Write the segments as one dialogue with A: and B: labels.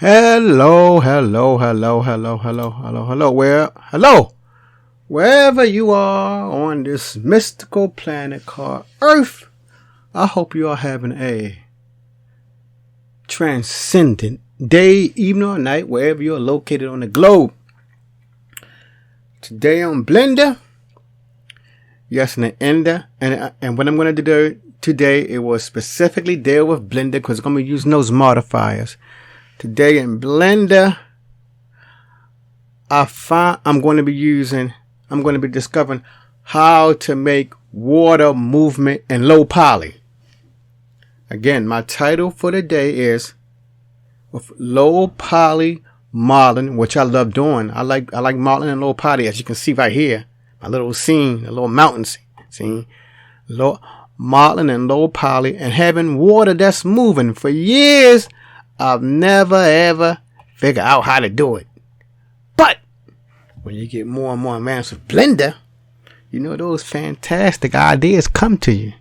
A: Hello, hello, hello, hello, hello, hello, hello. Hello. Wherever you are on this mystical planet called Earth, I hope you are having a transcendent day, evening, or night, wherever you are located on the globe. Today on Blender, yes, an ender, and what I'm going to do today, it will specifically deal with Blender because I'm going to be using those modifiers. Today in Blender, I'm going to be discovering how to make water movement in low poly. Again, my title for the day is with low poly modeling, which I love doing. I like modeling in low poly, as you can see right here. My little scene, a little mountain scene. Modeling in low poly and having water that's moving. For years, I've never ever figured out how to do it. But when you get more and more advanced with Blender, you know those fantastic ideas come to you.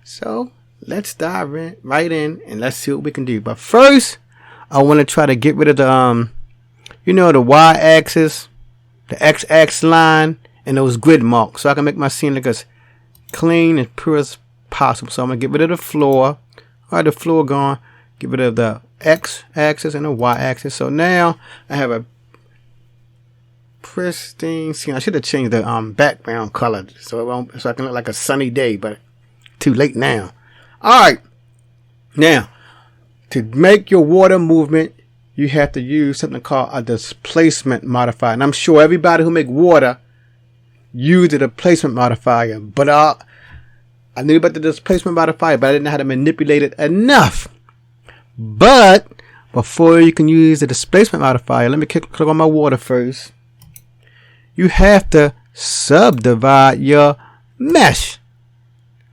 A: So let's dive right in and let's see what we can do. But first, I want to try to get rid of the the y-axis, the x-axis line, and those grid marks, so I can make my scene look as clean and pure as possible. So I'm gonna get rid of the floor. All right, the floor gone. Get rid of the x-axis and the y-axis. So now I have a pristine scene. I should have changed the background color so I can look like a sunny day, but too late now. All right, now to make your water movement, you have to use something called a displacement modifier, and I'm sure everybody who make water use the displacement modifier. But I knew about the displacement modifier, but I didn't know how to manipulate it enough. But before you can use the displacement modifier, let me click on my water first. You have to subdivide your mesh.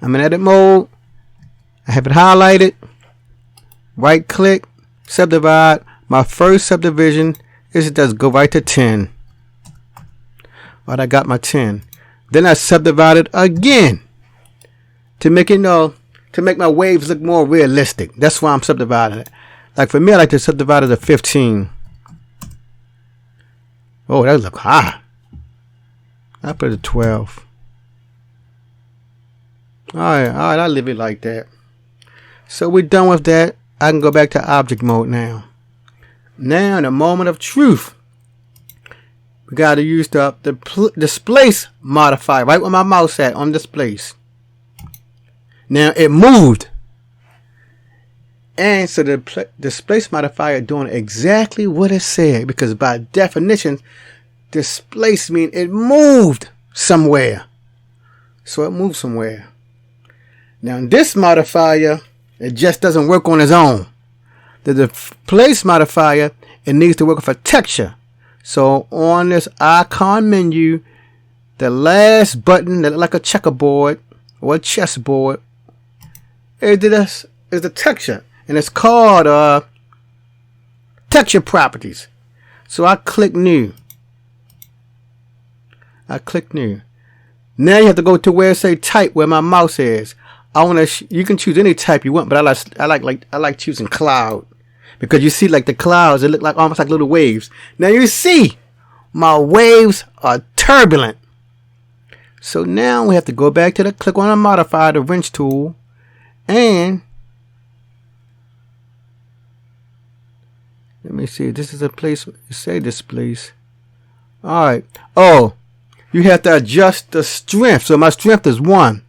A: I'm in edit mode. I have it highlighted. Right click, subdivide. My first subdivision is just go right to 10. Alright, I got my 10. Then I subdivide it again to make to make my waves look more realistic. That's why I'm subdividing it. Like for me, I like to subdivide it to 15. Oh, that look high. I put it at 12. Alright, I leave it like that. So we're done with that. I can go back to object mode now. Now, in a moment of truth, we got to use the displace modifier right where my mouse at on displace. Now it moved, and so the displace modifier doing exactly what it said, because by definition, displace means it moved somewhere. So it moved somewhere. Now in this modifier, it just doesn't work on its own. The displace modifier, it needs to work with a texture. So on this icon menu, the last button that looks like a checkerboard or a chessboard is the texture, and it's called texture properties. So I click new. Now you have to go to where it say type, where my mouse is. You can choose any type you want, but I like choosing cloud, because you see like the clouds, they look like almost like little waves. Now you see my waves are turbulent. So now we have to go back to click on the modifier, the wrench tool, and let me see. This is a place. Say displace. All right. Oh, you have to adjust the strength. So my strength is 1.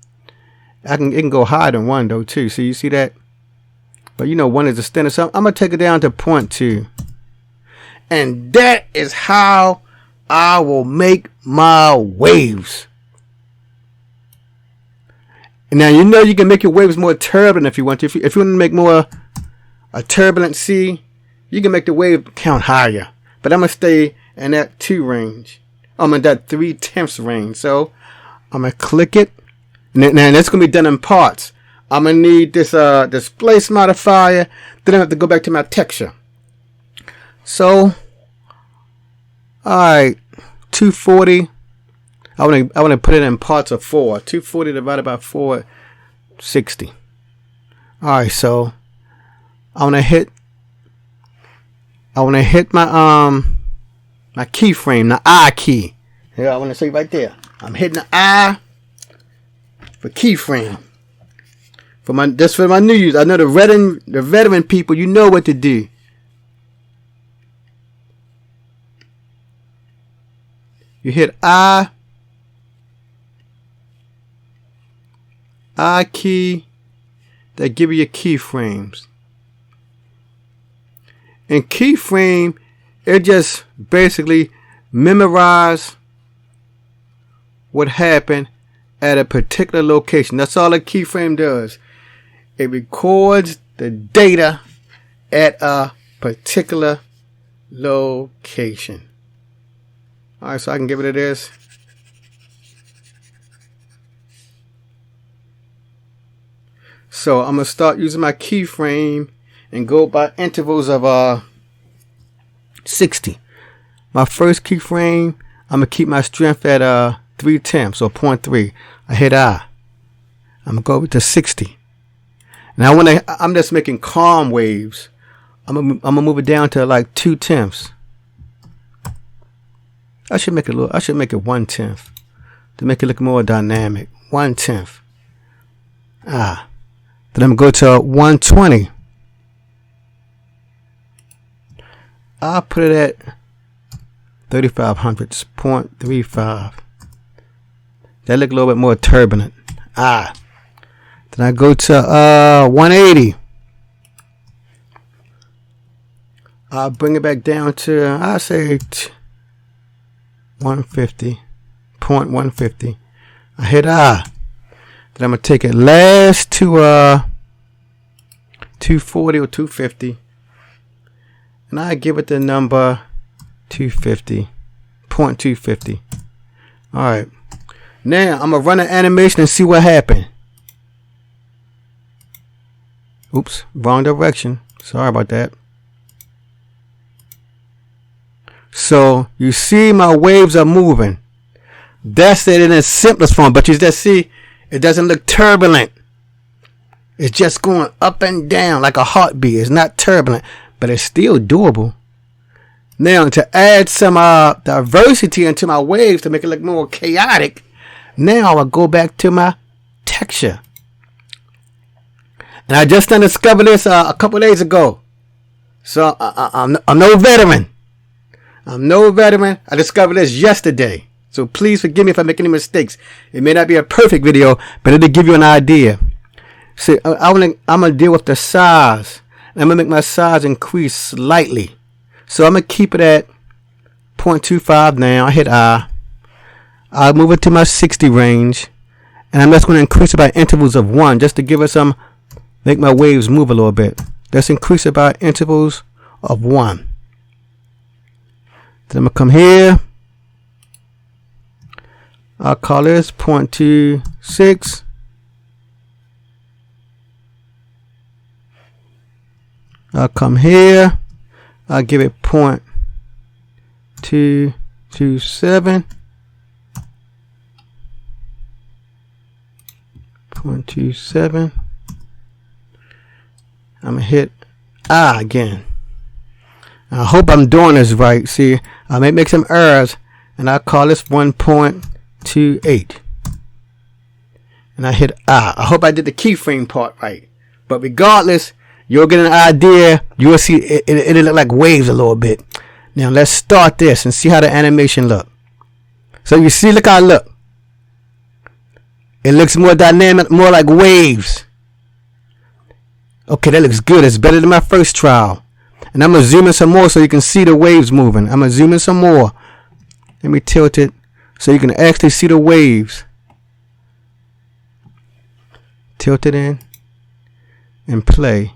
A: It can go higher than 1 though too. So you see that? But 1 is the standard. So I'm gonna take it down to 0.2, and that is how I will make my waves. And now you can make your waves more turbulent if you want to. If you want to make more a turbulent sea, you can make the wave count higher. But I'm gonna stay in that 2 range. I'm in that 3/10 range. So I'm gonna click it. Now that's gonna be done in parts. I'm gonna need this displace modifier. Then I have to go back to my texture. So, alright, 240. I want to put it in parts of 4. 240 divided by 4, 60. Alright, so I want to hit I want to hit my my keyframe, the I key. Here, I want to say right there. I'm hitting the I for keyframe. For my new users. I know the veteran people, you know what to do. You hit I key, that give you your keyframes. And keyframe, it just basically memorize what happened at a particular location. That's all a keyframe does. It records the data at a particular location. Alright, so I can give it a this. So I'm going to start using my keyframe and go by intervals of 60. My first keyframe, I'm going to keep my strength at 3/10 or 0.3. I hit I. I'm going to go over to 60. Now I'm just making calm waves. I'm going to move it down to like 2/10. I should make it 1/10 to make it look more dynamic. 1/10. Then I'm going to go to 120. I'll put it at 3500s, 0.35. That look a little bit more turbulent. Then I go to 180. I'll bring it back down to, I'll say 150, 0.150. I hit I. Then I'm going to take it last to 240 or 250. And I give it the number 250, 0.250. Alright. Now I'm going to run an animation and see what happened. Oops, wrong direction. Sorry about that. So you see my waves are moving. That's it in its simplest form. But you just see it doesn't look turbulent. It's just going up and down like a heartbeat. It's not turbulent, but it's still doable. Now to add some diversity into my waves to make it look more chaotic, now I'll go back to my texture. And I just discovered this a couple days ago. So I'm no veteran. I'm no veteran. I discovered this yesterday. So please forgive me if I make any mistakes. It may not be a perfect video, but it'll give you an idea. See, I'm going to deal with the size. I'm going to make my size increase slightly. So I'm going to keep it at 0.25 now. I hit I. I'll move it to my 60 range. And I'm just going to increase it by intervals of 1 just to give it some, make my waves move a little bit. Let's increase it by intervals of 1. Then I'm going to come here. I'll call this 0.26. I'll come here. I'll give it 0.227. 0.27. I'm going to hit I again. I hope I'm doing this right. See, I may make some errors. And I'll call this 1.28. And I hit I. I hope I did the keyframe part right. But regardless, you'll get an idea. You'll see it'll look like waves a little bit. Now let's start this and see how the animation look. So you see, look how it look. It looks more dynamic, more like waves. Okay, that looks good. It's better than my first trial. And I'm going to zoom in some more so you can see the waves moving. I'm going to zoom in some more. Let me tilt it so you can actually see the waves. Tilt it in and play.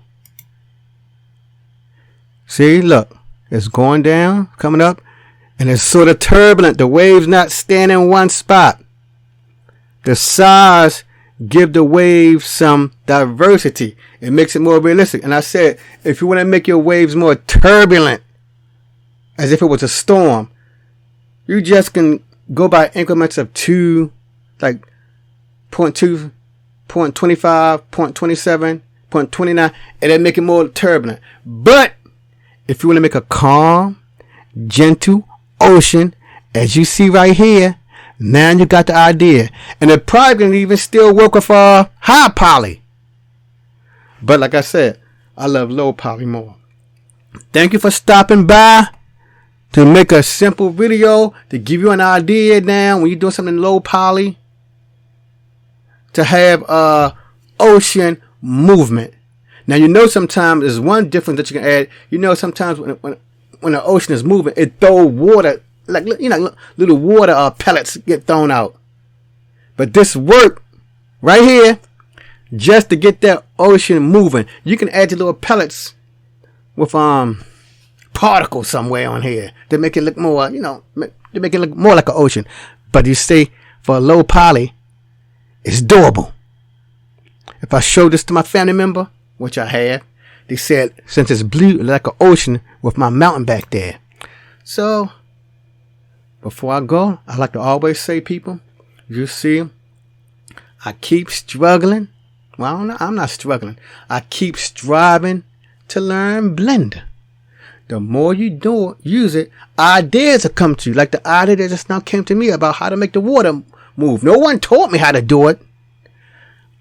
A: See, look. It's going down, coming up, and it's sort of turbulent. The waves not standing in one spot. The size give the waves some diversity. It makes it more realistic. And I said, if you want to make your waves more turbulent, as if it was a storm, you just can go by increments of 2, like 0.2, 0.25, 0.27, 0.29, and then make it more turbulent. But if you want to make a calm, gentle ocean, as you see right here, now you got the idea. And it probably can even still work with high poly. But like I said, I love low poly more. Thank you for stopping by to make a simple video to give you an idea now when you're doing something low poly to have ocean movement. Now you know sometimes there's one difference that you can add. You know sometimes when the ocean is moving, it throws water, like, you know, little water pellets get thrown out. But this work right here, just to get that ocean moving. You can add your little pellets with particles somewhere on here to make it look more, you know, to make it look more like an ocean. But you see, for a low poly, it's doable. If I show this to my family member, which I have, they said, since it's blue like an ocean with my mountain back there. So, before I go, I like to always say, people, you see, I keep struggling. Well, I'm not struggling. I keep striving to learn Blender. The more you use it, ideas will come to you. Like the idea that just now came to me about how to make the water move. No one taught me how to do it.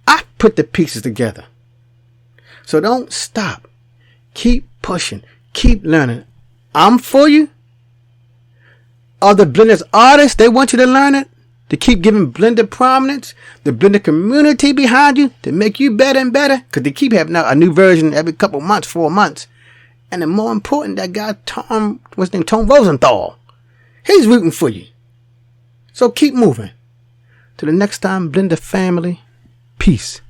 A: I put the pieces together. So don't stop. Keep pushing. Keep learning. I'm for you. All the Blender's artists, they want you to learn it. To keep giving Blender prominence. The Blender community behind you. To make you better and better. Because they keep having a new version every couple months, 4 months. And the more important, that guy Tom Rosenthal. He's rooting for you. So keep moving. Till the next time, Blender family. Peace.